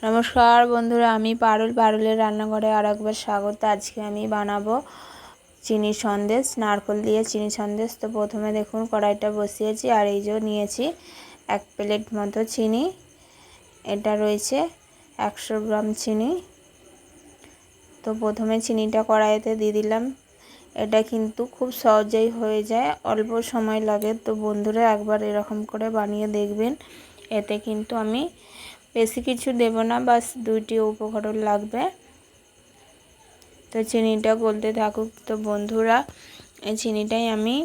नमस्कार बंधुरा आमी पारुल पारुलेर रान्नाघरे आरेकबार स्वागत। आज के आमी बानाबो चीनी सन्देश नारकेल दिए चीनी सन्देश। तो प्रथमे देखुन कड़ाईटा बसिएछि और এই যে নিয়েছি एक प्लेट मतो चीनी। এটা রয়েছে 100 গ্রাম চিনি। তো প্রথমে চিনিটা কড়াইতে দিয়ে দিলাম। এটা কিন্তু খুব সহজেই হয়ে যায়, অল্প সময় লাগে। তো বন্ধুরা একবার এরকম করে বানিয়ে দেখবেন। এতে কিন্তু আমি বেশি কিছু দেব না, বাস দুইটি উপকরণ লাগবে। তো চিনিটা গলতে থাকুক। তো বন্ধুরা এই চিনিটাই আমি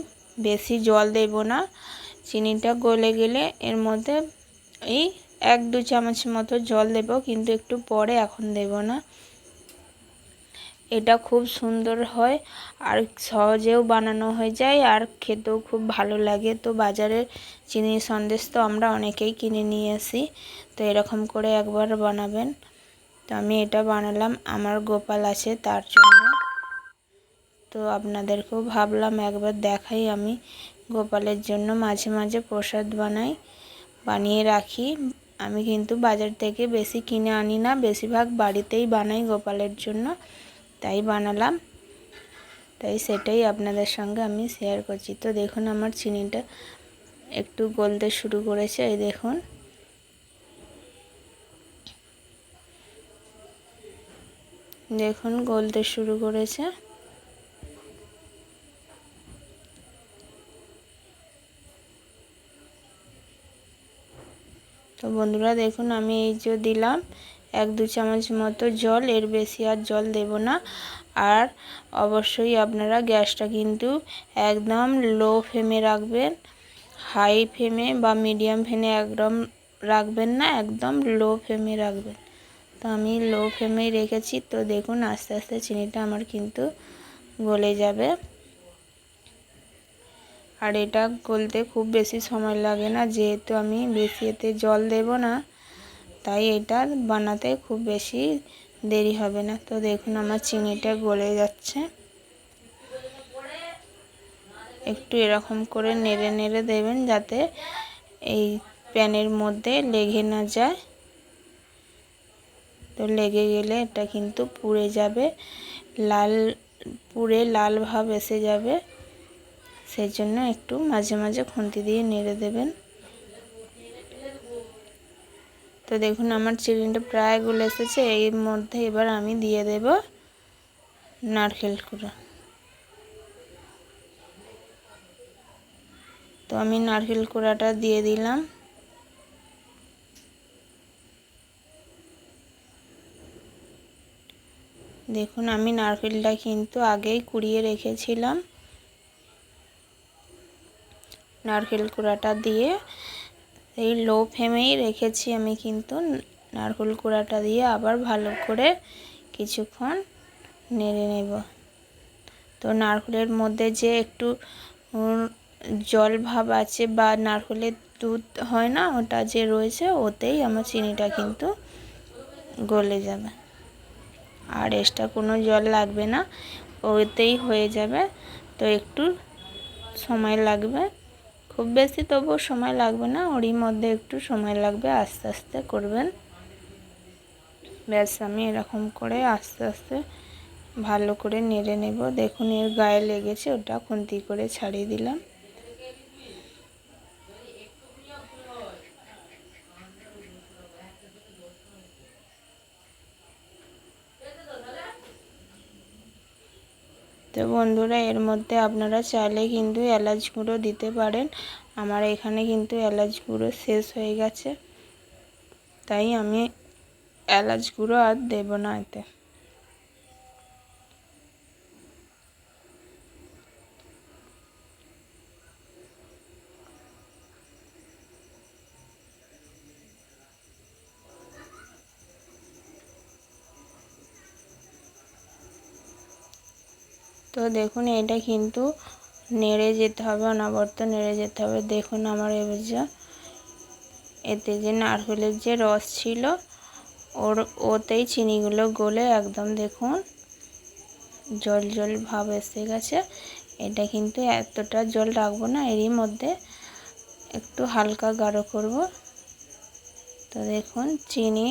বেশি জল দেব না। চিনিটা গলে গেলে এর মধ্যে এই 1-2 চামচ মতো জল দেব, কিন্তু একটু পরে, এখন দেব না। এটা খুব সুন্দর হয় আর সহজেও বানানো হয়ে যায় আর খেতেও খুব ভালো লাগে। তো বাজারে চিনির সন্দেশ তো আমরা অনেকেই কিনে নিয়ে আসি। তো এরকম করে একবার বানাবেন। তো আমি এটা বানালাম, আমার গোপাল আছে তার জন্য। তো আপনাদেরকেও ভাবলাম একবার দেখাই। আমি গোপালের জন্য মাঝে মাঝে প্রসাদ বানিয়ে রাখি। আমি কিন্তু বাজার থেকে বেশি কিনে আনি না, বেশিরভাগ বাড়িতেই বানাই গোপালের জন্য। তাই বানালাম, তাই সেটাই আপনাদের সঙ্গে আমি শেয়ার করছি। তো দেখুন আমার চিনিটা একটু গলতে শুরু করেছে। এই দেখুন গলতে শুরু করেছে। তো বন্ধুরা দেখুন আমি এই যে দিলাম 1-2 চামচ মতো জল, এর বেশি আর জল দেব না। আর অবশ্যই আপনারা গ্যাসটা কিন্তু একদম লো ফ্লেমে রাখবেন, হাই ফ্লেমে বা মিডিয়াম ফ্লেমে একদম রাখবেন না, একদম লো ফ্লেমে রাখবেন। তো আমি লো ফ্লেমেই রেখেছি। তো দেখুন আস্তে আস্তে চিনিটা আমার কিন্তু গলে যাবে। আর এটা গলতে খুব বেশি সময় লাগে না, যেহেতু আমি বেশি এতে জল দেব না, তাই এটা বানাতে খুব বেশি দেরি হবে না। তো দেখুন আমার চিনিটা গলে যাচ্ছে। একটু এরকম করে নেড়ে নেড়ে দেবেন, যাতে এই প্যানের মধ্যে লেগে না যায়। তো লেগে গেলে এটা কিন্তু পুড়ে যাবে, পুড়ে লাল ভাব এসে যাবে। সেজন্য একটু মাঝে মাঝে খুন্তি দিয়ে নেড়ে দেবেন। তো দেখুন আমার চিনিটা প্রায় গলে এসেছে। এর মধ্যে এবার আমি দিয়ে দেব নারকেল কুড়া। তো আমি নারকেল কুড়াটা দিয়ে দিলাম। দেখুন আমি নারকেলটা কিন্তু আগেই কুড়িয়ে রেখেছিলাম। নারকেল কুড়াটা দিয়ে এই লো ফ্লেমেই রেখেছি আমি, কিন্তু নারকেল কুড়াটা দিয়ে আবার ভালো করে কিছুক্ষণ নেড়ে নেব। তো নারকেলের মধ্যে যে একটু জল ভাব আছে বা নারকেলের দুধ হয় না, ওটা যে রয়েছে ওতেই আমার চিনিটা কিন্তু গলে যাবে। আর এক্সট্রা কোনো জল লাগবে না, ওতেই হয়ে যাবে। তো একটু সময় লাগবে, খুব বেশি তবুও সময় লাগবে না, ওরই মধ্যে একটু সময় লাগবে, আস্তে আস্তে করবেন। ব্যাস আমি এরকম করে আস্তে আস্তে ভালো করে নেড়ে নেব। দেখুন এর গায়ে লেগেছে, ওটা খুন্তি করে ছাড়িয়ে দিলাম। তো বন্ধুরা এর মধ্যে আপনারা চাইলে কিন্তু এলাচ গুঁড়ো দিতে পারেন। আমার এখানে কিন্তু এলাচ গুঁড়ো শেষ হয়ে গেছে, তাই আমি এলাচ গুঁড়ো আর দেব না এতে। তো দেখুন এটা কিন্তু নেড়ে যেতে হবে, অনবরত নেড়ে যেতে হবে। দেখুন আমার এতে যে নারকেলের যে রস ছিল ওতেই চিনিগুলো গলে একদম দেখুন জল জল ভাব এসে গেছে। এটা কিন্তু এতটা জল রাখবো না, এরই মধ্যে একটু হালকা গাঢ় করব। তো দেখুন চিনি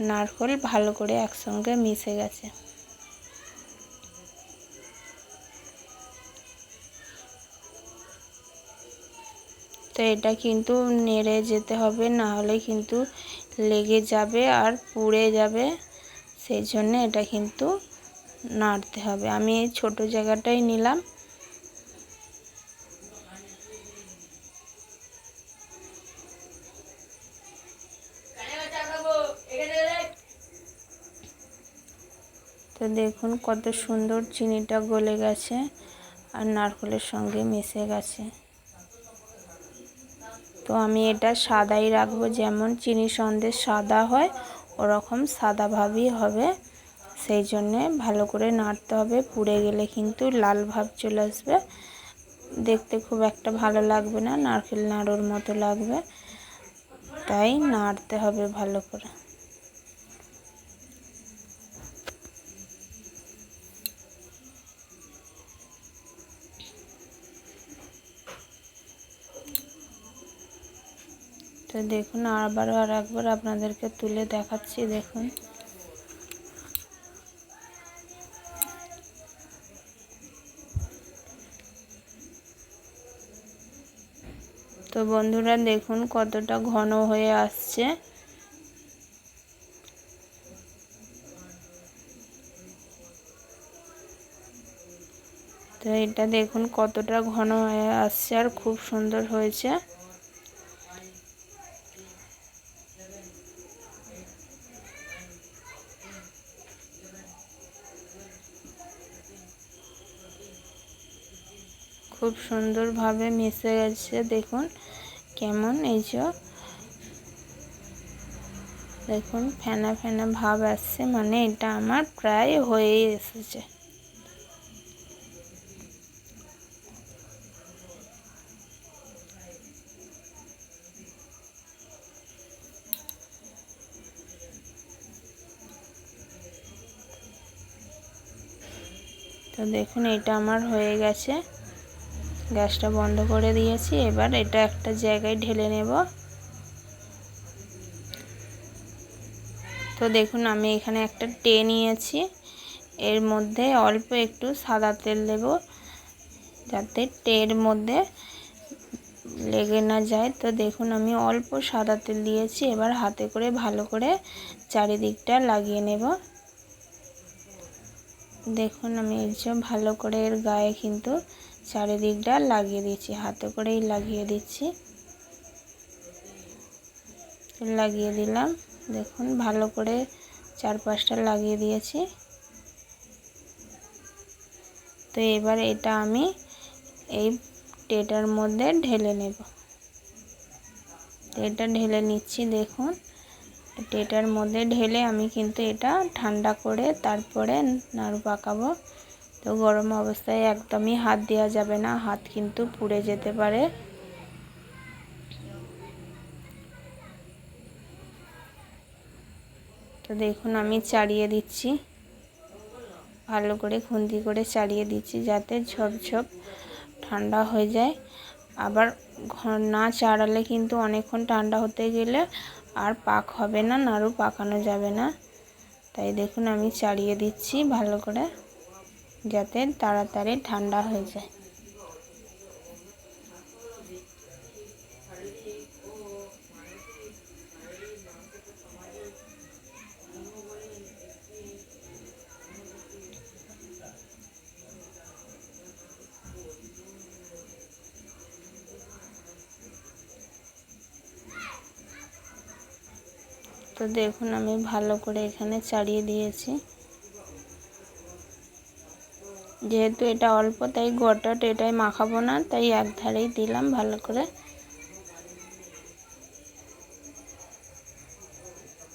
নারকেল ভালো করে একসঙ্গে মিশে গেছে। তো এটা কিন্তু নেড়ে যেতে হবে, না হলে কিন্তু লেগে যাবে আর পুড়ে যাবে, সেই জন্য এটা কিন্তু নাড়তে হবে। আমি এই ছোট জায়গাটাই নিলাম। তো দেখুন কত সুন্দর চিনিটা গলে গেছে আর নারকেলের সঙ্গে মিশে গেছে। তো আমি এটা সাদাই রাখবো, যেমন চিনি সন্দেশ সাদা হয় ওরকম সাদাভাবেই হবে, সেই জন্যে ভালো করে নাড়তে হবে। পুড়ে গেলে কিন্তু লাল ভাব চলে আসবে, দেখতে খুব একটা ভালো লাগবে না, নারকেল নাড়ুর মতো লাগবে, তাই নাড়তে হবে ভালো করে। তো দেখুন আবারও আর একবার আপনাদেরকে তুলে দেখাচ্ছি, দেখুন। তো বন্ধুরা দেখুন কতটা ঘন হয়ে আসছে। তো এটা দেখুন কতটা ঘন হয়ে আসছে আর খুব সুন্দর হয়েছে। খুব সুন্দরভাবে মিশে গেছে, দেখুন কেমন, এই যে দেখুন ফেনা ফেনা ভাব আসছে, মানে এটা আমার প্রায় হয়েই এসেছে। তো দেখুন এটা আমার হয়ে গেছে, গ্যাসটা বন্ধ করে দিয়েছি। এবার এটা একটা জায়গায় ঢেলে নেব। তো দেখুন আমি এখানে একটা টে নিয়েছি, এর মধ্যে অল্প একটু সাদা তেল দেব যাতে টের মধ্যে লেগে না যায়। তো দেখুন আমি অল্প সাদা তেল দিয়েছি, এবার হাতে করে ভালো করে চারিদিকটা লাগিয়ে নেব। দেখুন আমি এই যে ভালো করে এর গায়ে কিন্তু চারিদিকটা লাগিয়ে দিচ্ছি, হাতে করেই লাগিয়ে দিচ্ছি, লাগিয়ে দিলাম। দেখুন ভালো করে চারপাশটা লাগিয়ে দিয়েছি। তো এবার এটা আমি এই টেটার মধ্যে ঢেলে নেব। এটা ঢেলে নিচ্ছি, দেখুন টেটার মধ্যে ঢেলে আমি কিন্তু এটা ঠান্ডা করে তারপরে নাড়ু পাকাবো। তো গরম অবস্থায় একদমই হাত দেওয়া যাবে না, হাত কিন্তু পুড়ে যেতে পারে। তো দেখুন আমি চাড়িয়ে দিচ্ছি, ভালো করে খুন্তি করে চাড়িয়ে দিচ্ছি যাতে ঝপঝপ ঠান্ডা হয়ে যায়। আবার না চাড়ালে কিন্তু অনেকক্ষণ ঠান্ডা হতে গেলে আর পাক হবে না, নাড়ু পাকানো যাবে না। তাই দেখুন আমি চাড়িয়ে দিচ্ছি ভালো করে যাতে তাড়াতাড়ি ঠান্ডা হয়ে যায়। তো দেখুন আমি ভালো করে এখানে চাড়িয়ে দিয়েছি, যেহেতু এটা অল্প তাই গোটা এটাই মাখাবো না, তাই এক ধারেই দিলাম ভালো করে।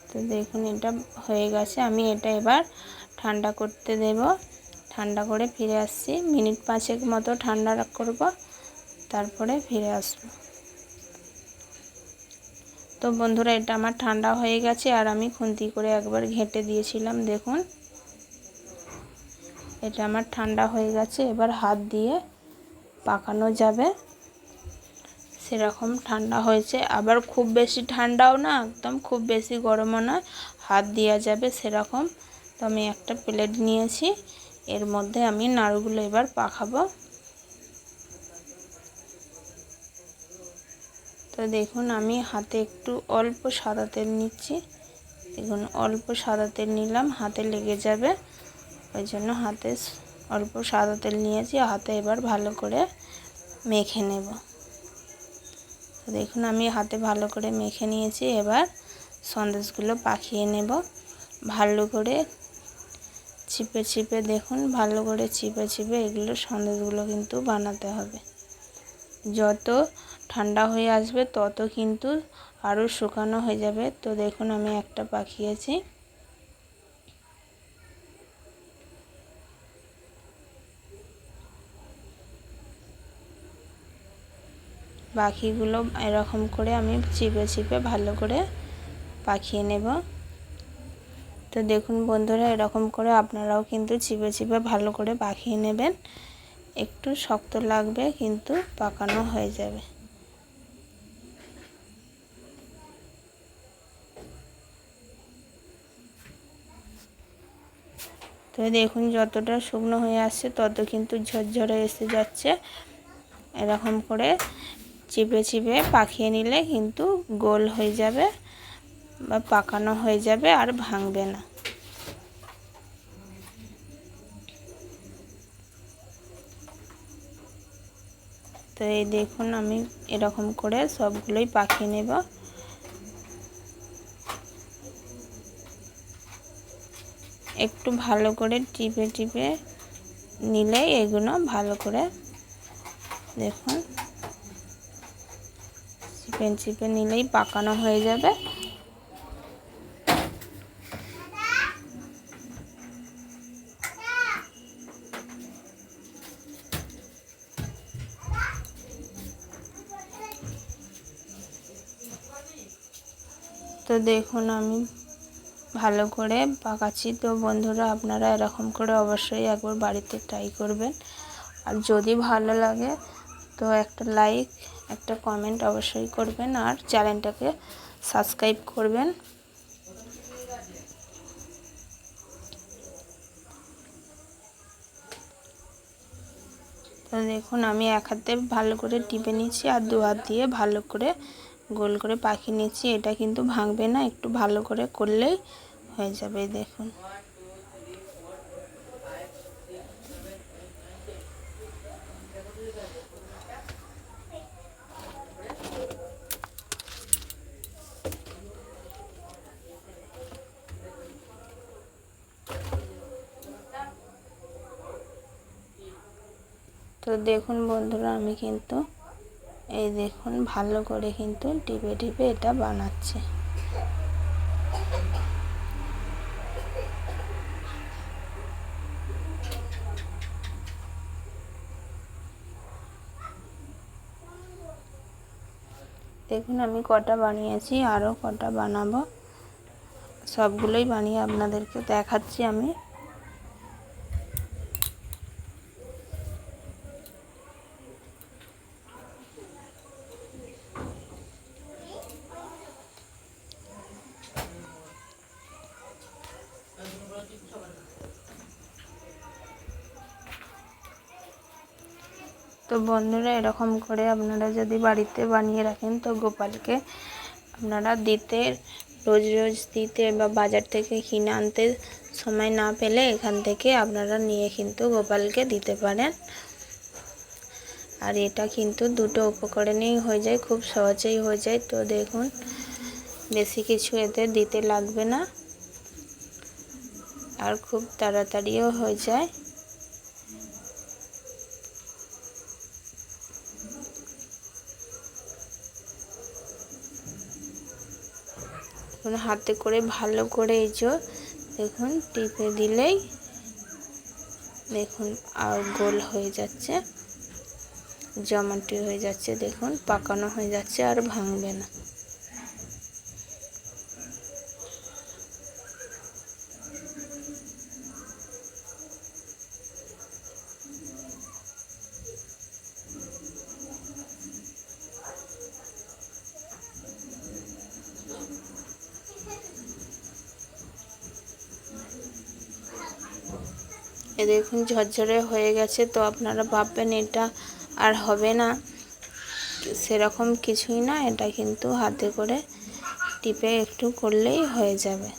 তো দেখুন এটা হয়ে গেছে, আমি এটা এবার ঠান্ডা করতে দেব। ঠান্ডা করে ফিরে আসছি, মিনিট 5 মতো ঠান্ডা করব, তারপরে ফিরে আসব। তো বন্ধুরা এটা আমার ঠান্ডা হয়ে গেছে আর আমি খুন্তি করে একবার ঘেঁটে দিয়েছিলাম, দেখুন এটা আমার ঠান্ডা হয়ে গেছে। এবার হাত দিয়ে পাকানো যাবে, সেরকম ঠান্ডা হয়েছে, আবার খুব বেশি ঠান্ডাও না, একদম খুব বেশি গরমও নয়, হাত দেওয়া যাবে সেরকম। তো আমি একটা প্লেট নিয়েছি, এর মধ্যে আমি নাড়ুগুলো এবার পাকাবো। তো দেখুন আমি হাতে একটু অল্প সাদা তেল নিচ্ছি। দেখুন অল্প সাদা তেল নিলাম, হাতে লেগে যাবে, ওই জন্য হাতে অল্প সাদা তেল নিয়েছি। হাতে এবার ভালো করে মেখে নেব। তো দেখুন আমি হাতে ভালো করে মেখে নিয়েছি। এবার সন্দেশগুলো পাকিয়ে নেব ভালো করে চিপে চিপে। দেখুন ভালো করে চিপে চিপে এগুলো সন্দেশগুলো কিন্তু বানাতে হবে। যত ঠান্ডা হয়ে আসবে তত কিন্তু আরও শুকানো হয়ে যাবে। তো দেখুন আমি একটা পাকিয়েছি। বাকিগুলো এরকম করে আমি চিপে চিপে ভালো করে পাকিয়ে নেব। তো দেখুন বন্ধুরা, এরকম করে আপনারাও কিন্তু চিপে চিপে ভালো করে পাকিয়ে নেবেন। একটু শক্ত লাগবে কিন্তু পাকানো হয়ে যাবে। তো দেখুন যতটা শুকনো হয়ে আসছে তত কিন্তু ঝরঝরে এসে যাচ্ছে। এরকম করে চিপে চিপে পাকিয়ে নিলে কিন্তু গোল হয়ে যাবে বা পাকানো হয়ে যাবে, আর ভাঙবে না। তো এই দেখুন আমি এরকম করে সবগুলোই পাকিয়ে নেব। একটু ভালো করে টিপে টিপে নিলে এগুলো ভালো করে দেখুন চিপে চিপে নিলেই পাকানো হয়ে যাবে। তো দেখুন আমি ভালো করে পাকাচ্ছি। তো বন্ধুরা আপনারা এরকম করে অবশ্যই একবার বাড়িতে ট্রাই করবেন। আর যদি ভালো লাগে তো একটা লাইক একটা কমেন্ট অবশ্যই করবেন, আর চ্যানেলটাকে সাবস্ক্রাইব করবেন। তো দেখুন আমি এক হাতে ভালো করে টিপে নিচ্ছি আর দু হাত দিয়ে ভালো করে গোল করে পাকিয়ে নিচ্ছি। এটা কিন্তু ভাঙবে না, একটু ভালো করে করলেই হয়ে যাবে। দেখুন তো দেখুন বন্ধুরা আমি কিন্তু এই দেখুন ভালো করে কিন্তু টিপে টিপে এটা বানাচ্ছি। দেখুন আমি কটা বানিয়েছি, আরও কটা বানাবো, সবগুলোই বানিয়ে আপনাদেরকে দেখাচ্ছি আমি। তো বন্ধুরা এরকম করে আপনারা যদি বাড়িতে বানিয়ে রাখেন তো গোপালকে আপনারা দিতে রোজ রোজ দিতে বা বাজার থেকে কিনে আনতে সময় না পেলে এখান থেকে আপনারা নিয়ে কিন্তু গোপালকে দিতে পারেন। আর এটা কিন্তু দুটো উপকরণেই হয়ে যায়, খুব সহজেই হয়ে যায়। তো দেখুন বেশি কিছু এতে দিতে লাগবে না, আর খুব তাড়াতাড়িও হয়ে যায়। হাতে করে ভালো করে এই যে দেখুন টিপে দিলেই দেখুন আর গোল হয়ে যাচ্ছে, জমাটি হয়ে যাচ্ছে, দেখুন পাকানো হয়ে যাচ্ছে, আর ভাঙবে না। এ দেখুন ঝরঝরে হয়ে গেছে। তো আপনারা ভাববেন এটা আর হবে না, সেরকম কিছুই না। এটা কিন্তু হাতে করে টিপে একটু করলেই হয়ে যাবে।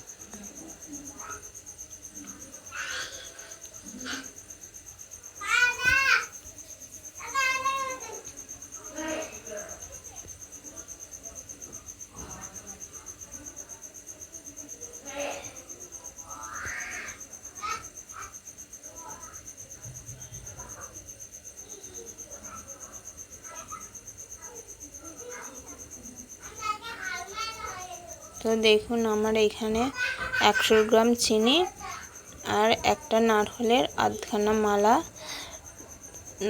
তো দেখুন আমার এখানে 100 গ্রাম চিনি আর একটা নারকেলের আধখানা মালা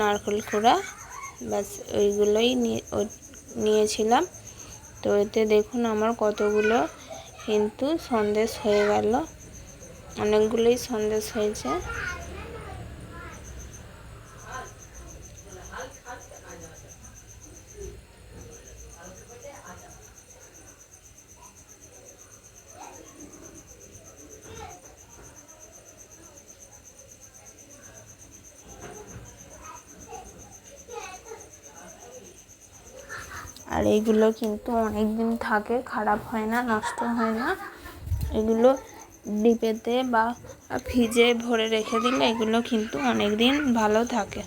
নারকেল কোড়া, ব্যাস ওইগুলোই নিয়েছিলাম। তো এতে দেখুন আমার কতগুলো কিন্তু সন্দেশ হয়ে গেল, অনেকগুলোই সন্দেশ হয়েছে। আর এইগুলো কিন্তু অনেক দিন থাকে, খারাপ হয় না, নষ্ট হয় না। এগুলো ডিপেতে বা ফ্রিজে ভরে রেখে দিলে এগুলো কিন্তু অনেক দিন ভালো থাকে।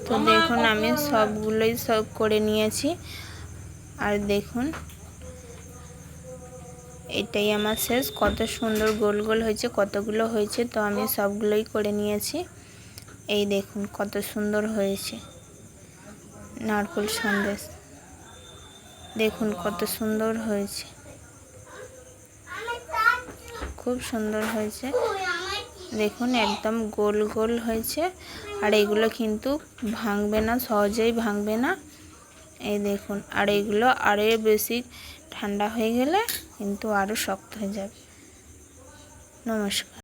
তো দেখুন আমি সবগুলোই সব করে নিয়েছি। আর দেখুন এটাই আমার শেষ। কত সুন্দর গোল গোল হয়েছে, কতগুলো হয়েছে। তো আমি সবগুলোই করে নিয়েছি। এই দেখুন কত সুন্দর হয়েছে নারকেল সন্দেশ, দেখুন কত সুন্দর হয়েছে, খুব সুন্দর হয়েছে। দেখুন একদম গোল গোল হয়েছে। আর এগুলো কিন্তু ভাঙবে না, সহজেই ভাঙবে না। এই দেখুন, আর এগুলো আরও বেশি ঠান্ডা হয়ে গেলে কিন্তু আরও শক্ত হয়ে যাবে। নমস্কার।